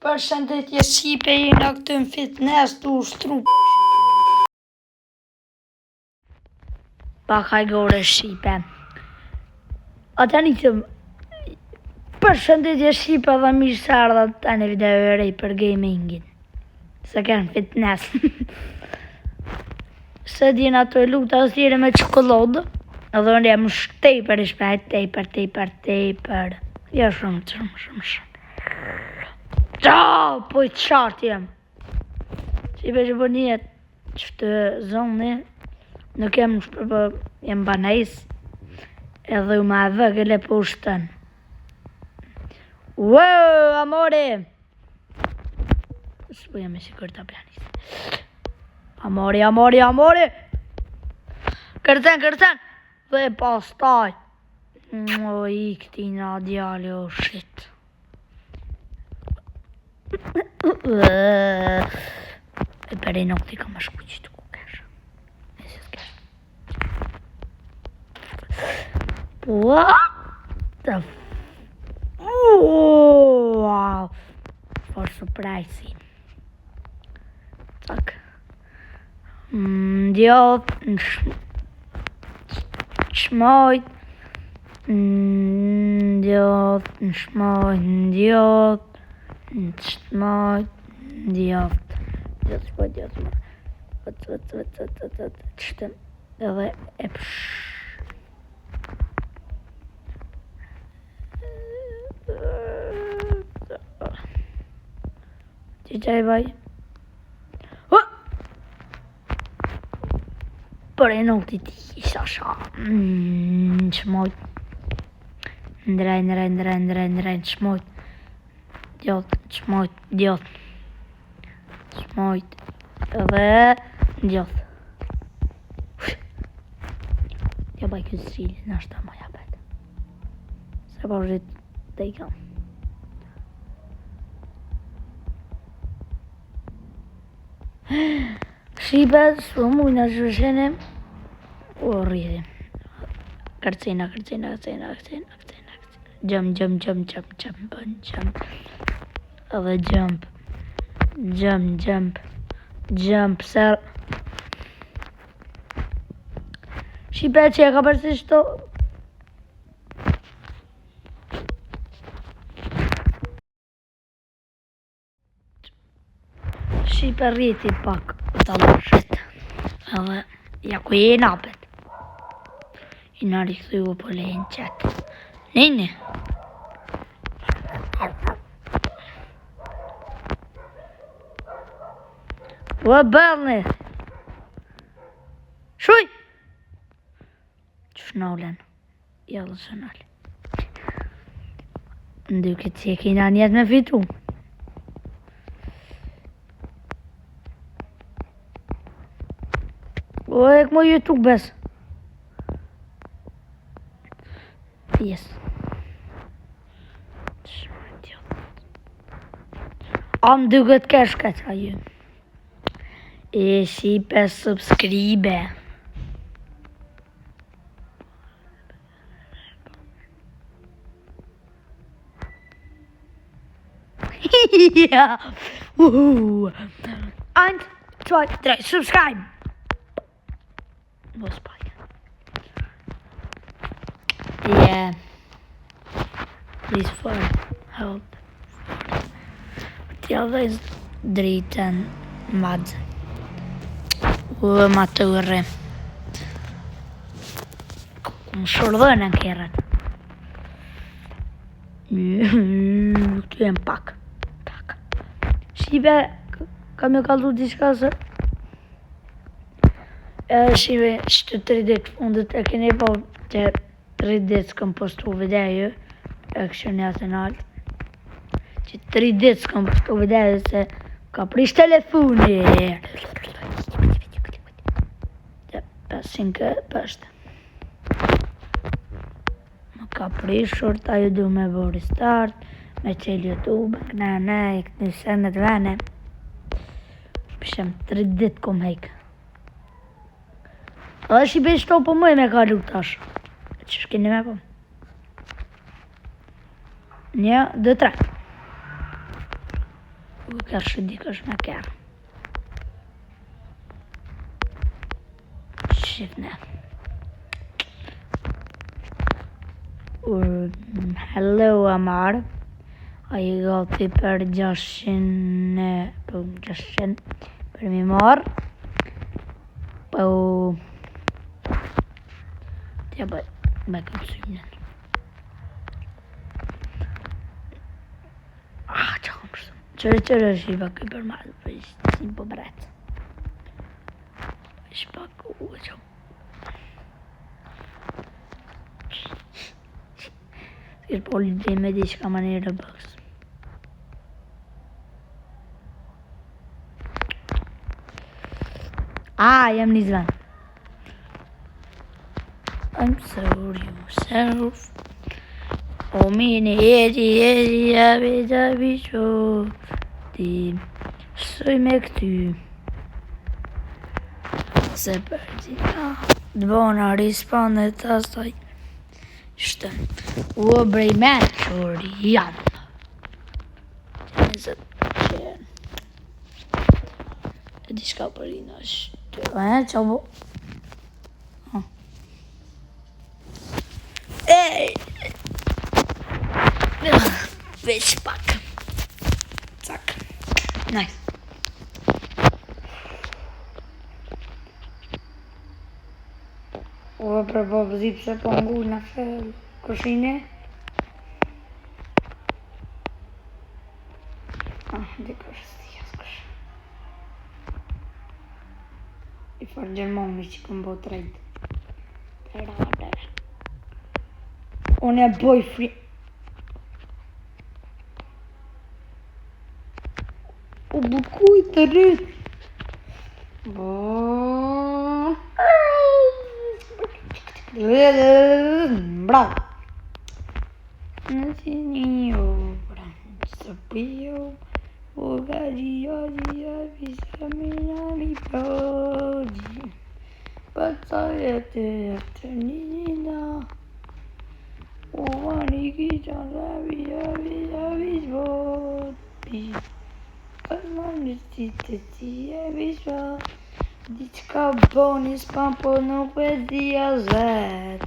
Përshëndetje Shqipe, jena këtë në fitness të ushtru. Pak hajgore Shqipe. Ata një të... Përshëndetje Shqipe dhe mirë se ardha të një video e rej për gamingin. Se kënë fitness. Se djena të e luta së tjere me qokolodë. Edhe unë jam tejper i shpejt, tejper. Jo shumë. Ciao, po i qartë jem. Shqipe që po njetë që të zonë, nuk jem shpërë, jem banajs, edhe u ma vëgële po ushtën. Wow, amore! Shpo jem e sikur të planis. Amore! Kërcen! Dhe pas taj. O, i këti nga djali, o shit. E për e nuk t'i ka më shku që të kukesh. Nese s'kesh. What the f... Wow. For surprise. Tak. Ndjot. Shmojt. Ndjot. Qëtëm edhe e pësh. Që qaj vaj? Për e nuk t'i isha sha. Qmojt. Ndrej, qmojt. Qmojt, edhe djoth. Ja baj këtë sili, në është ta maja bet. Se po rrit të i kam. Shqipe, së mujna shëshene. O, rritim. Kërcina. Jump. Edhe jump, sir. Shqipe që e ka përsi shto. Shqipe rriti pak të lëshit. Edhe, ja ku je napet. I nari këthu ju po lejnë qëtë. Nini. Ua bërni. Shuj. Qëfnollen. Jallë shënall. Nduke që e kina njetë me fitu. O e këmo YouTube bes. Yes. Am duke të kesh këtë aju. E Shqipe subscribe. Ja. 1, 2, 3, subscribe. Vos pak. Yeah. Please for help. T'ja dhe dritën madë. Maturë. Më shurdhën në kërët. Këtu jem pak. Shqipe, kam e kaldu diçka së. Shqipe, që 3 ditë fundit e keni po që 3 ditë s'kam postu videju. E këshën jasë në altë. Që 3 ditë s'kam postu videju se ka prish telefoni. 500 pështë. Më ka prishur, ta ju du me bori start, me qel YouTube, këna i këtë senet vene. Pishem 3 dit kom hejkë. Edhe Shqipe shto po mëj me ka luktash. Që shkini me po. 1, 2, 3. U kërë dikësh me kërë. Shifne. Hello Amar. A i gati për 600 për mi marë. Po... Tja bëj, me kam symnen. Që kam kështë. Qërë shiva këj për malë, për ishtë si po bretë. Ishtë pak u që... Skirë po lidhe me di që ka manjerë bëks. Jam një zvan. I'm sorry yourself. O mini jeti, javi qo. Ti soj me këty. Se përdi. Të bona risponde të asaj. Shtë. U brej me qori jam. E di shka përina shtë. Qa bo? Veç pak. Cak. Nice. O për bëbëzi pëse po ngull në fel kushine. Dikër stia s'kush. I farë gjermoni që këm bo të rejtë. Rade. Unë e boj fri... O bukuj të rritë. Bravo. Nësi një obra. Së pëjo. O gaji, visa mi progi. Pata jetë një. O vani kisha zavi zvoti. Kalmani të e visha. Diçka boni s'pam po nuk e dhja zet.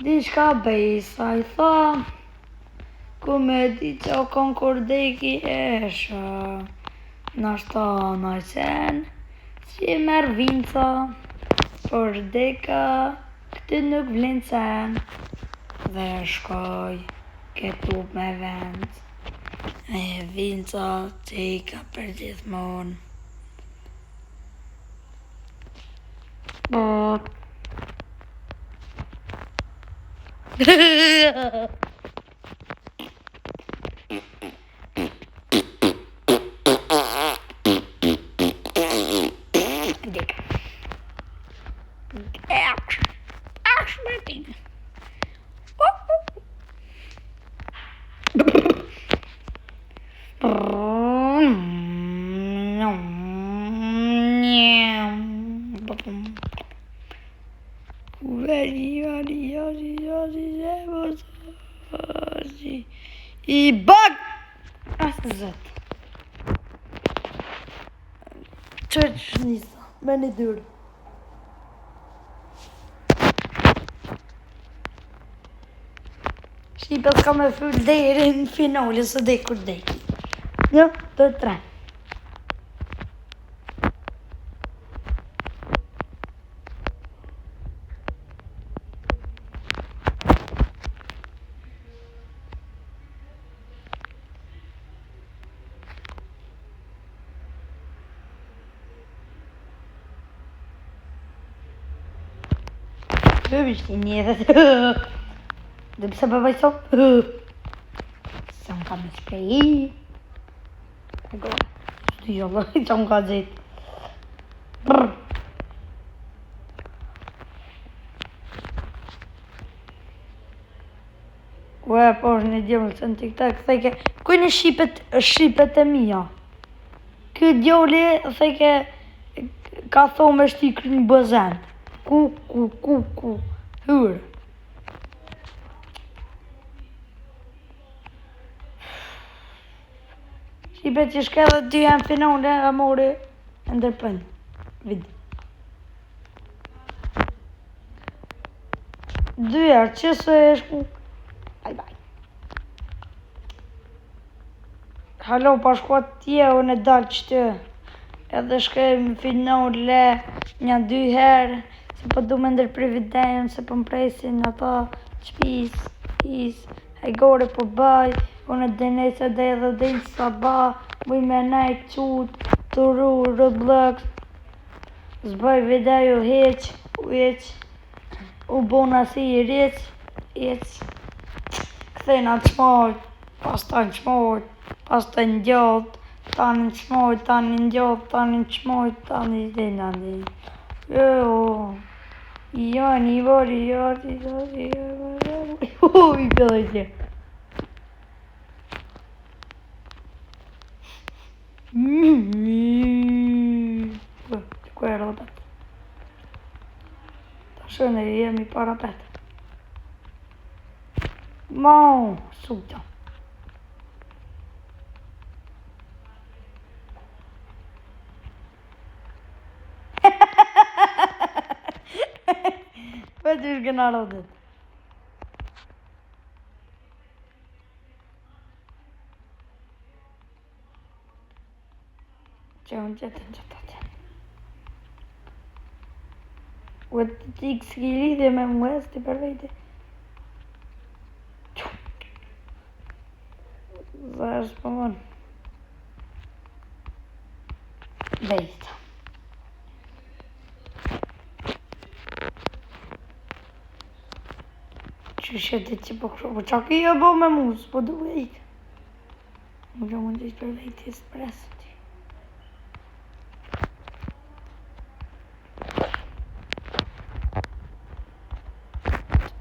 Diçka bej sa i tha. Ku me di që o konkordeki esha. Nashta na qen. Si merë vinca. Por deka këtë nuk vlen cen. Dhe shkoj këtu me vend. E vinca që i ka për gjithmon. I bag! Asë zëtë. Qërë nisa, me një dyrë. Shqipet ka me fyll deri në finale, së dhe kur dhe. Jo, të tre. Vishti njerët. Dhe pëse përbaj sot? Se më ka me shprej. Ego, shtu jollë, që më ka gjetë. Ue, po është një djevëllë që në TikTok, thejke, kujnë shqipet e mija? Këtë djevëllë, thejke, ka thonë me shtikë një bëzen. Ku, hyrë. Shqipe që shka dhe dy janë finale, a mori ndërpën. Vid. Dyja, që së e shku? Bye bye. Halo, pa shkuat tje, unë e dalë qëtë. Edhe shkojmë finale një 2 herë, se po du me ndërpri videon, se po mpresin ata qpis, hajgore po baj, unë e denesa dhe edhe dhe sa ba, buj me najt qut, të ru, Roblox, zbaj video heq, u bona si i heq, këthejna të shmojt, pas ta në shmojt, pas ta në gjallët, tani në shmojt, tani në gjallët, tani në shmojt, tani në zdenani. Jani, vori, jani, i pëllë që. Ku e robet? Ta shënë e jemi para petë. Mau, suta. Për të shkëna rodet. Që unë qëtën që të qënë. U e të tikë s'ki lidhje me mues të për vejtë. Zërës për mënë. Vejtë. Që shetë që po kështë, po qa ki e bo me mu, s'po du vejtë. Më që mund që për vejtë e së presë ti.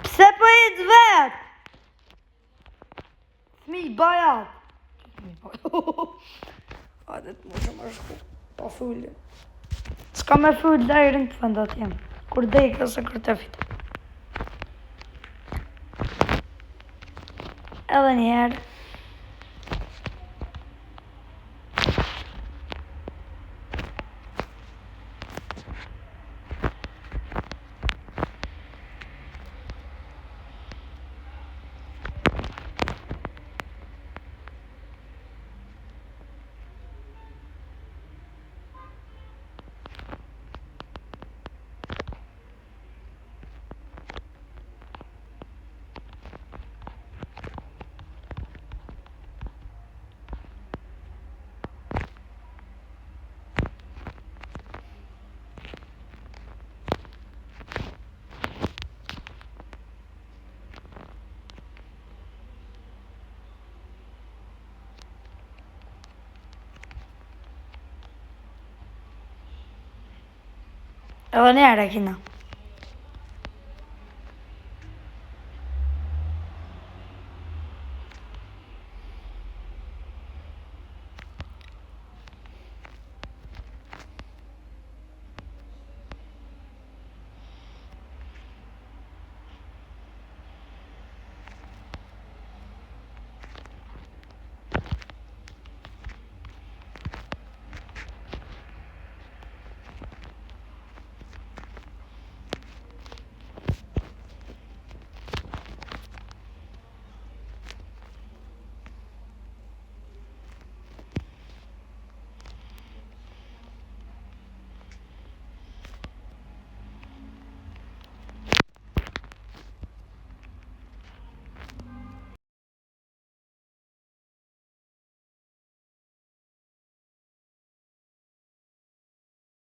Pse po e të vetë? Fmi bajat. Hajde të më shumë shku, pa fullin. S'ka me full dajrin të fëndat jem, kur dhejka se kur të fitë. Edhe njerë. Edhe njerë e kina.